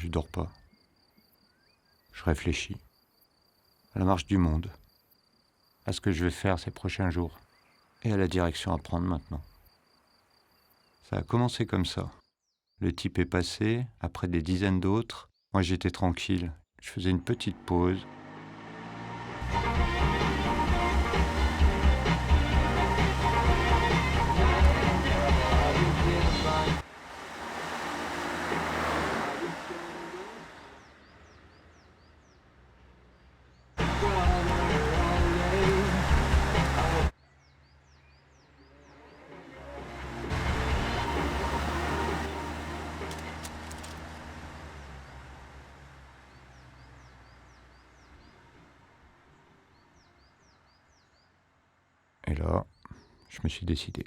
je dors pas. Je réfléchis à la marche du monde, à ce que je vais faire ces prochains jours et à la direction à prendre maintenant. Ça a commencé comme ça. Le type est passé, après des dizaines d'autres. Moi j'étais tranquille, je faisais une petite pause. Et là, je me suis décidé.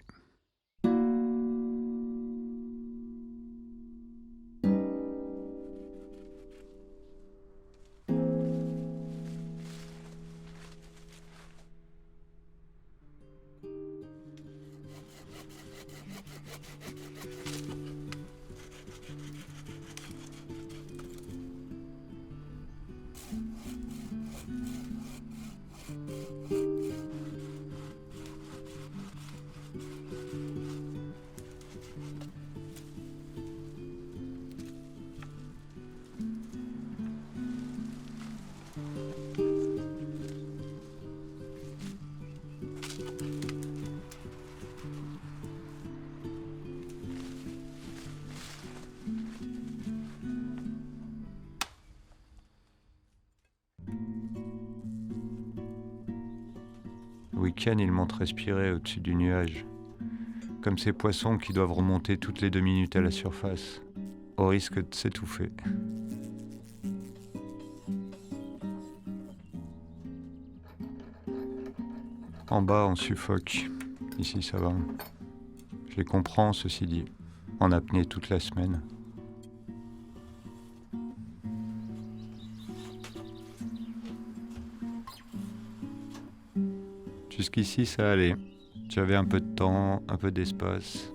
Le week-end, il monte respirer au-dessus du nuage, comme ces poissons qui doivent remonter toutes les 2 minutes à la surface, au risque de s'étouffer. En bas, on suffoque. Ici, ça va. Je les comprends, ceci dit. En apnée toute la semaine. Jusqu'ici, ça allait. J'avais un peu de temps, un peu d'espace.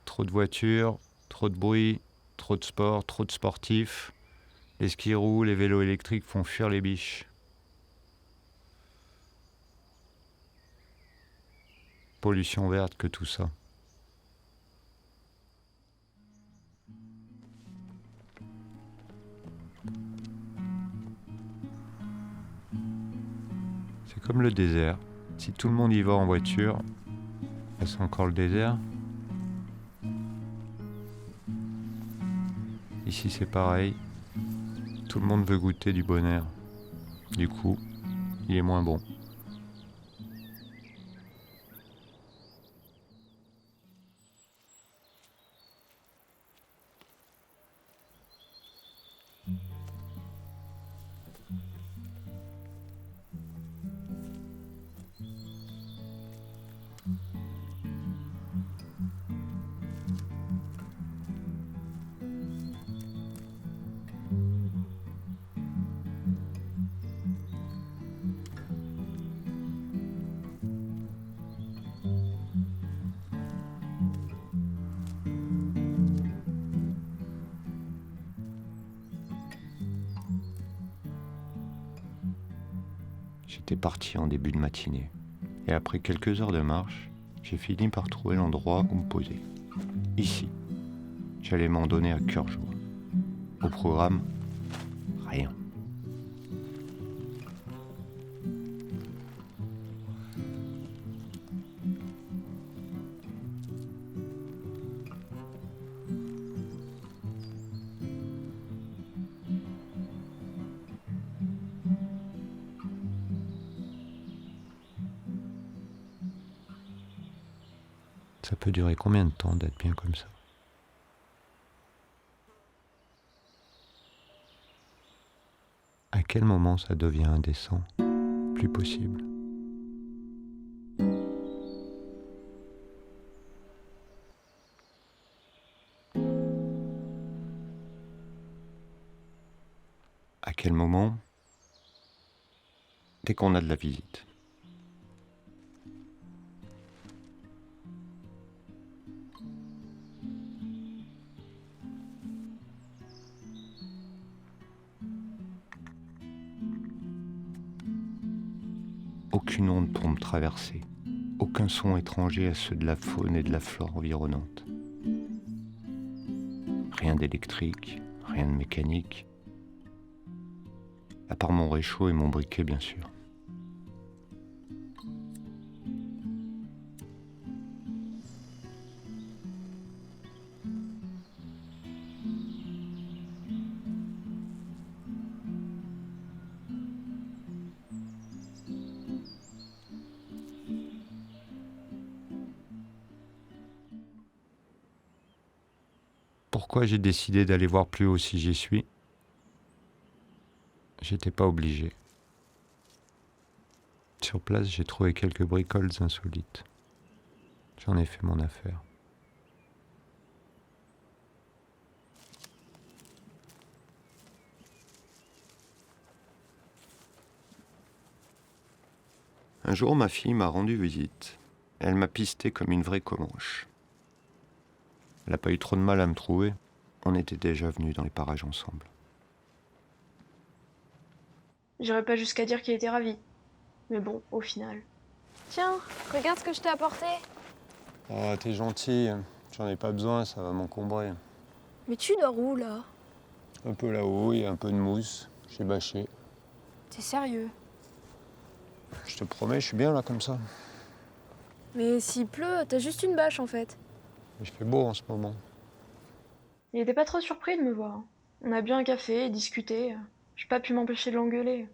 Trop de voitures, trop de bruit, trop de sport, trop de sportifs. Les skis roulent, les vélos électriques font fuir les biches. Pollution verte que tout ça. C'est comme le désert. Si tout le monde y va en voiture, c'est encore le désert. Ici c'est pareil. Tout le monde veut goûter du bon air. Du coup, il est moins bon. J'étais parti en début de matinée. Et après quelques heures de marche, j'ai fini par trouver l'endroit où me poser. Ici. J'allais m'en donner à cœur joie. Au programme, rien. Ça peut durer combien de temps d'être bien comme ça ? quel moment ça devient indécent, plus possible? À quel moment? Dès qu'on a de la visite. Aucune onde pour me traverser, aucun son étranger à ceux de la faune et de la flore environnante. Rien d'électrique, rien de mécanique, à part mon réchaud et mon briquet bien sûr. Pourquoi j'ai décidé d'aller voir plus haut si j'y suis? J'étais pas obligé. Sur place, j'ai trouvé quelques bricoles insolites. J'en ai fait mon affaire. Un jour, ma fille m'a rendu visite. Elle m'a pisté comme une vraie comanche. Elle n'a pas eu trop de mal à me trouver. On était déjà venus dans les parages ensemble. J'irais pas jusqu'à dire qu'il était ravi. Mais bon, au final. Tiens, regarde ce que je t'ai apporté. Oh, t'es gentille. J'en ai pas besoin, ça va m'encombrer. Mais tu dors où, là? Un peu là-haut, il y a un peu de mousse. J'ai bâché. T'es sérieux? Je te promets, je suis bien là comme ça. Mais s'il pleut, t'as juste une bâche, en fait. Il fait beau en ce moment. Il était pas trop surpris de me voir. On a bu un café et discuté. J'ai pas pu m'empêcher de l'engueuler.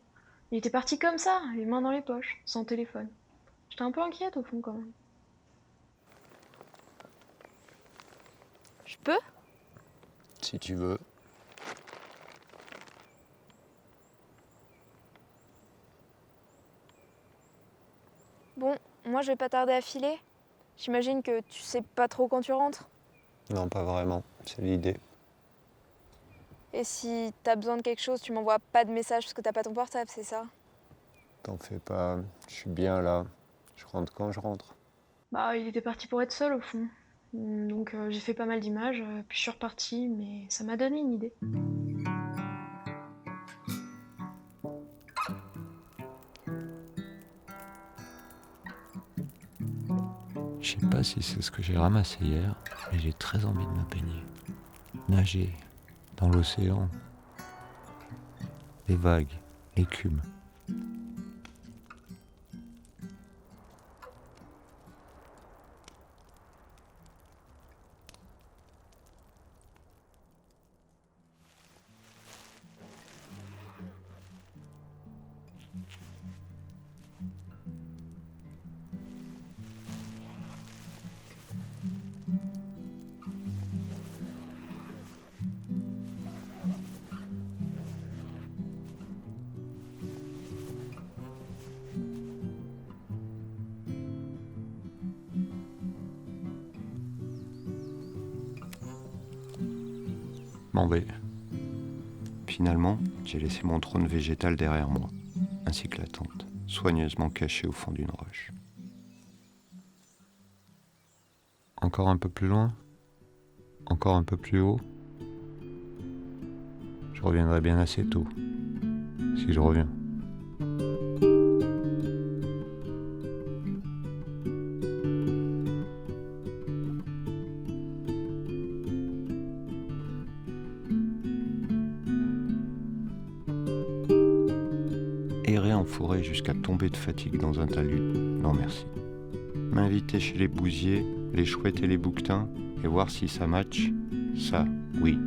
Il était parti comme ça, les mains dans les poches, sans téléphone. J'étais un peu inquiète au fond quand même. Je peux? Si tu veux. Bon, moi je vais pas tarder à filer. J'imagine que tu sais pas trop quand tu rentres. Non, pas vraiment. C'est l'idée. Et si t'as besoin de quelque chose, tu m'envoies pas de message parce que t'as pas ton portable, c'est ça? T'en fais pas. Je suis bien là. Je rentre quand je rentre. Bah, il était parti pour être seul au fond. Donc j'ai fait pas mal d'images, puis je suis repartie, mais ça m'a donné une idée. Je sais pas si c'est ce que j'ai ramassé hier, mais j'ai très envie de me baigner. Nager dans l'océan. Les vagues, l'écume. M'en vais. Finalement, j'ai laissé mon trône végétal derrière moi, ainsi que la tente, soigneusement cachée au fond d'une roche. Encore un peu plus loin? Encore un peu plus haut? Je reviendrai bien assez tôt, si je reviens. Errer en forêt jusqu'à tomber de fatigue dans un talus, non merci. M'inviter chez les bousiers, les chouettes et les bouquetins, et voir si ça match, ça, oui.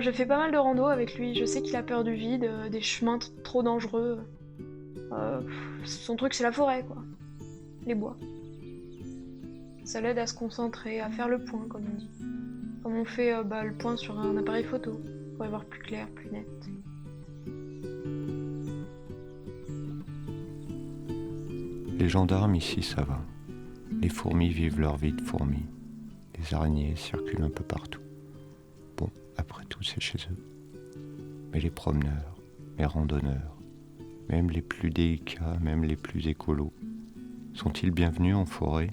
J'ai fait pas mal de rando avec lui, je sais qu'il a peur du vide, des chemins trop dangereux. Son truc, c'est la forêt, quoi. Les bois. Ça l'aide à se concentrer, à faire le point, comme on dit. Comme on fait le point sur un appareil photo, pour y voir plus clair, plus net. Les gendarmes ici, ça va. Les fourmis vivent leur vie de fourmis. Les araignées circulent un peu partout. Bon, après tout, c'est chez eux. Mais les promeneurs, les randonneurs, même les plus délicats, même les plus écolos, sont-ils bienvenus en forêt?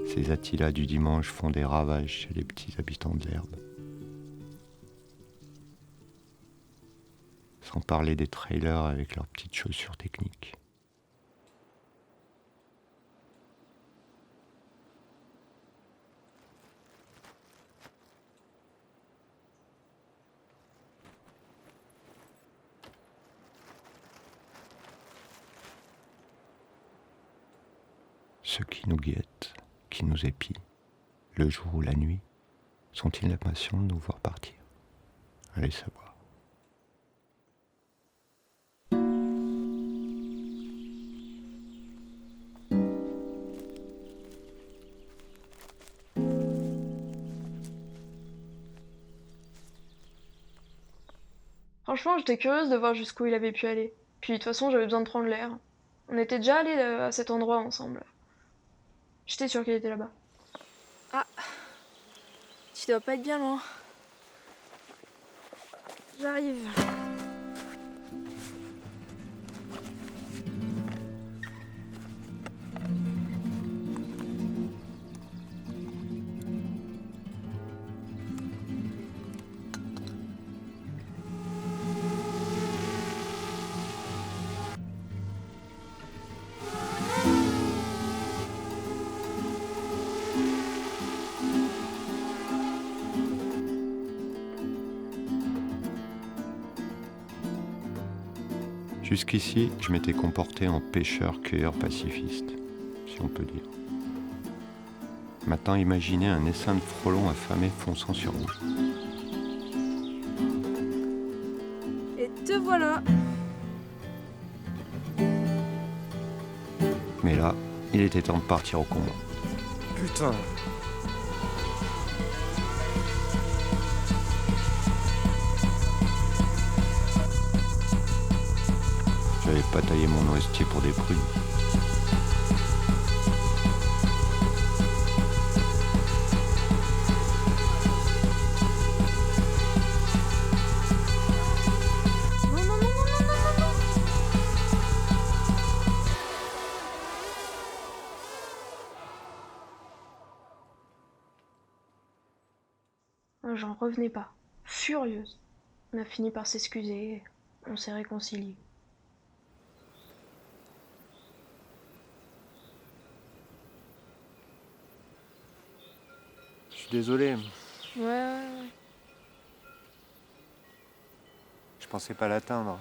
Ces Attilas du dimanche font des ravages chez les petits habitants de l'herbe. Sans parler des trailers avec leurs petites chaussures techniques. Ceux qui nous guettent, qui nous épient, le jour ou la nuit, sont-ils impatients de nous voir partir? Allez savoir. Franchement, j'étais curieuse de voir jusqu'où il avait pu aller. Puis de toute façon, j'avais besoin de prendre l'air. On était déjà allés à cet endroit ensemble. J'étais sûre qu'il était là-bas. Ah, tu dois pas être bien loin. J'arrive. Jusqu'ici, je m'étais comporté en pêcheur-cueilleur pacifiste, si on peut dire. Maintenant, imaginez un essaim de frelons affamés fonçant sur vous. Et te voilà. Mais là, il était temps de partir au combat. Putain. J'avais pas taillé mon noisetier pour des prunes. Non, non, non, non, non, non, non. J'en revenais pas. Furieuse. On a fini par s'excuser. On s'est réconciliés. Je suis désolé, Ouais. je pensais pas l'atteindre.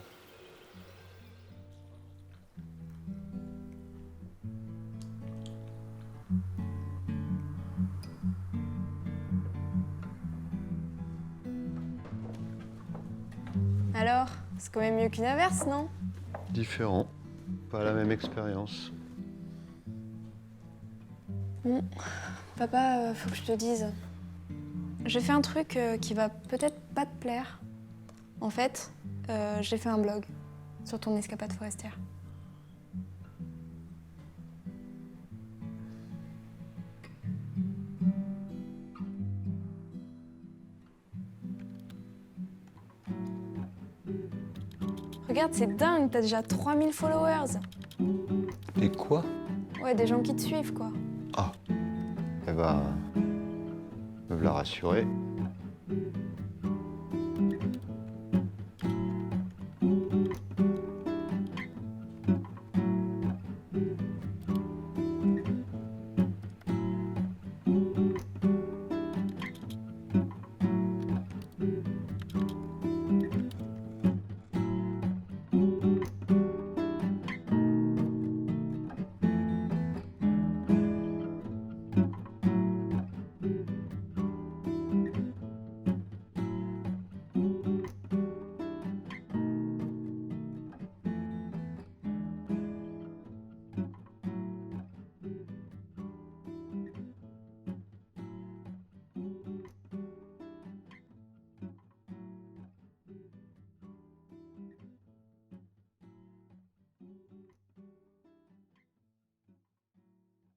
Alors, c'est quand même mieux qu'une averse, non? Différent, pas la même expérience. Papa, faut que je te dise. J'ai fait un truc qui va peut-être pas te plaire. En fait, j'ai fait un blog sur ton escapade forestière. Regarde, c'est dingue, t'as déjà 3000 followers. Et quoi? Ouais, des gens qui te suivent, quoi. Ah, eh ben, me la rassurer.